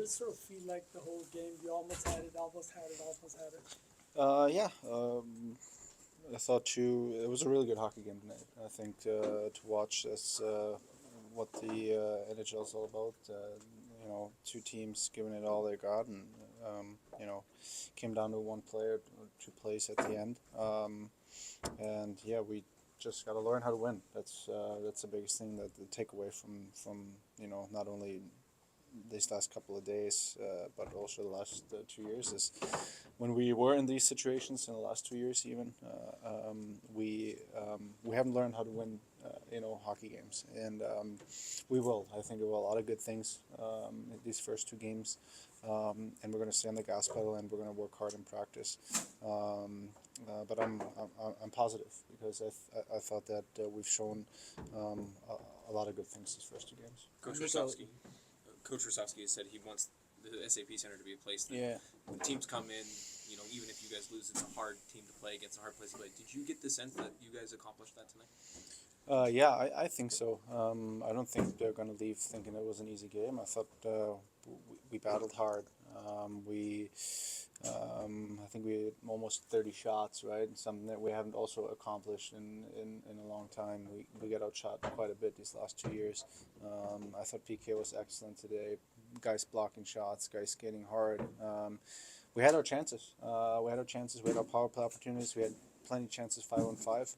did it sort of feel like the whole game? You almost had it, almost had it, almost had it. Yeah, I thought too. It was a really good hockey game tonight. I think to watch this, what the NHL is all about. Two teams giving it all they got, and came down to one player, two plays at the end. And yeah, we just got to learn how to win. That's the biggest thing that the takeaway from not only these last couple of days, but also the last 2 years is when we were in these situations in the last 2 years. Even we haven't learned how to win, hockey games, and we will. I think there will a lot of good things in these first two games, and we're going to stay on the gas pedal and we're going to work hard in practice. But I'm positive because I thought that we've shown a lot of good things these first two games. Coach Rosowski has said he wants the SAP Center to be a place that when teams come in, even if you guys lose, it's a hard team to play against, a hard place to play. Did you get the sense that you guys accomplished that tonight? Yeah, I think so. I don't think they're going to leave thinking it was an easy game. I thought we battled hard. I think we had almost 30 shots, right? Something that we haven't also accomplished in a long time. We got outshot quite a bit these last 2 years. I thought PK was excellent today. Guys blocking shots, guys skating hard. We had our chances. We had our power play opportunities. We had plenty of chances 5-on-5.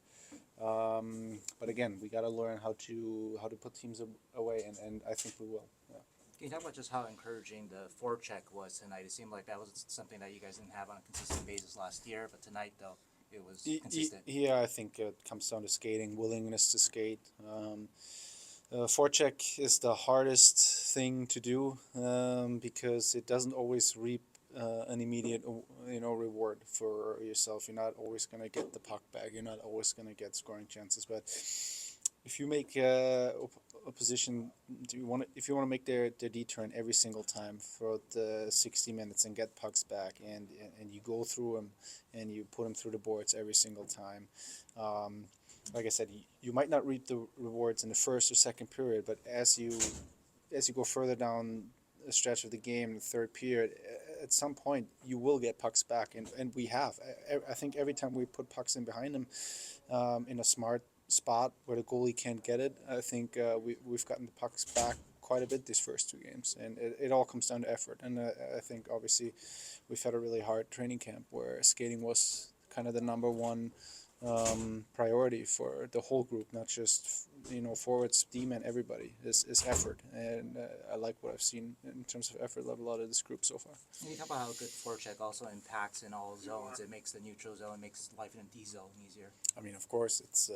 But again, we got to learn how to put teams away, and I think we will. Yeah. Can you talk about just how encouraging the forecheck was tonight? It seemed like that was something that you guys didn't have on a consistent basis last year, but tonight, though, it was consistent. Yeah, I think it comes down to skating, willingness to skate. Forecheck is the hardest thing to do because it doesn't always reap an immediate reward for yourself. You're not always going to get the puck back. You're not always going to get scoring chances. But if you make opposition, if you want to make their D-turn every single time throughout the 60 minutes and get pucks back, and you go through them and you put them through the boards every single time. Like I said, you might not reap the rewards in the first or second period, but as you go further down a stretch of the game, the third period, at some point you will get pucks back, and we have. I think every time we put pucks in behind them in a smart spot where the goalie can't get it, I think we've gotten the pucks back quite a bit these first two games, and it all comes down to effort. And I think obviously we've had a really hard training camp where skating was kind of the number one priority for the whole group, not just forwards, D-men, everybody. Is effort, and I like what I've seen in terms of effort level out of this group so far. Can you talk about how good forecheck also impacts in all zones? It makes the neutral zone, makes life in a D zone easier. I mean, of course, it's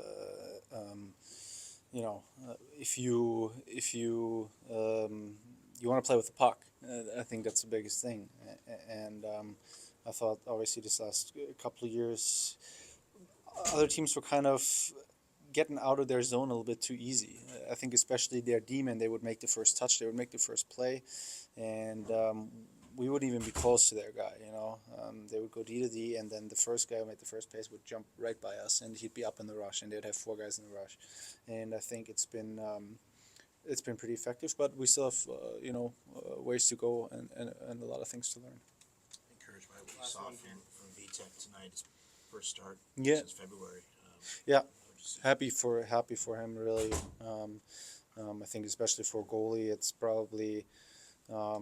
if you you want to play with the puck, I think that's the biggest thing. And I thought obviously this last couple of years, other teams were kind of getting out of their zone a little bit too easy. I think especially their D-men, they would make the first touch, they would make the first play, and we wouldn't even be close to their guy. They would go D to D, and then the first guy who made the first pass would jump right by us, and he'd be up in the rush, and they'd have four guys in the rush. And I think it's been pretty effective, but we still have ways to go and a lot of things to learn. Encouraged by what you saw from VTech tonight, his first start since February. Yeah, happy for him really. I think especially for a goalie, it's probably a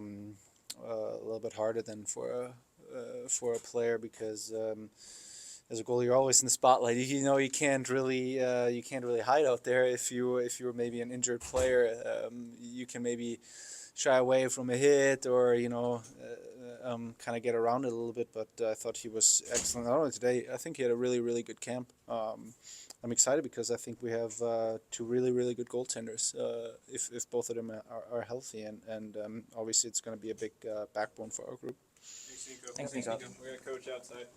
little bit harder than for a player because as a goalie you're always in the spotlight. You can't really hide out there. If you're maybe an injured player, you can maybe shy away from a hit or kind of get around it a little bit. But I thought he was excellent. Not only today, I think he had a really, really good camp. I'm excited because I think we have two really, really good goaltenders if both of them are healthy, and obviously it's going to be a big backbone for our group. Thanks, Nico. Thanks, Nico. We're going to coach outside.